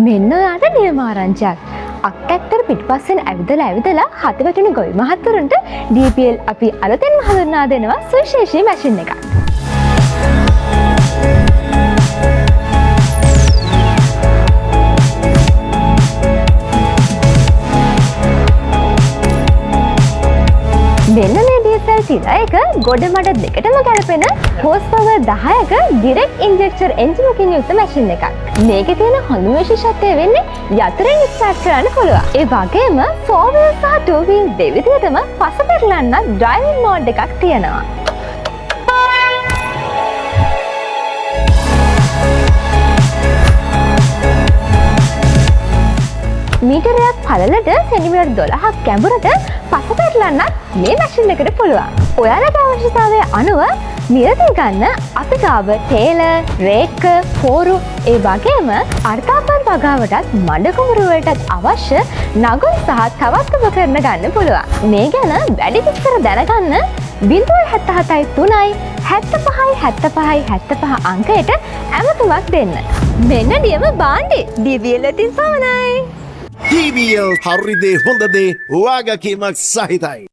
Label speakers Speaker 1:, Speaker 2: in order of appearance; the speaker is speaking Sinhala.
Speaker 1: මෙන්න ඔයාට නියමාරංචියක්. අක්කැත්තර පිටිපස්සෙන් ඇවිදලා හතවැටුණු ගොවි මහත්තුරුන්ට DPL අපි අලුතෙන්ම හඳුන්වා දෙනවා සුවිශේෂී මැෂින් එකක්. මෙන්න මේ DSL 31 ගොඩ මඩ දෙකටම ගැලපෙන හෝස් පවර් 10ක ඩිරෙක්ට් ඉන්ජෙක්ටර් එන්ජිනකින් යුක්ත මැෂින් එකක්. මේකේ තියෙන හොඳම විශේෂත්වය වෙන්නේ යතුරෙන් ස්ටාර්ට් කරන්න පුළුවන්. ඒ වගේම 4 wheel සහ 2 wheel දෙවිදිහටම පස පෙරලන්න ඩ්‍රයිවිං මෝඩ් එකක් තියෙනවා. මීටරයක් පළලට සෙන්ටිමීටර් 12ක් ගැඹුරට පස පෙරලන්නත් මේ මැෂින් එකට පුළුවන්. ඔයාලගේ අවශ්‍යතාවය අනුව මිලදී ගන්න අපි ගාව ටේලර්, රේක්, පෝරු ඒ වගේම අර්ථාපන් වගාවටත් මඩ කුඹුරු වලටත් අවශ්‍ය නගුල් සහ තවත් උපකරණ ගන්න පුළුවන්. මේ ගැන වැඩි විස්තර දැනගන්න 077 3 75 75 අංකයට ඇමතුමක් දෙන්න. මෙන්න නියම බාණ්ඩේ DPL වලින් පමණයි.
Speaker 2: DPL හරිදේ හොඳදේ වගකීමක් සහිතයි.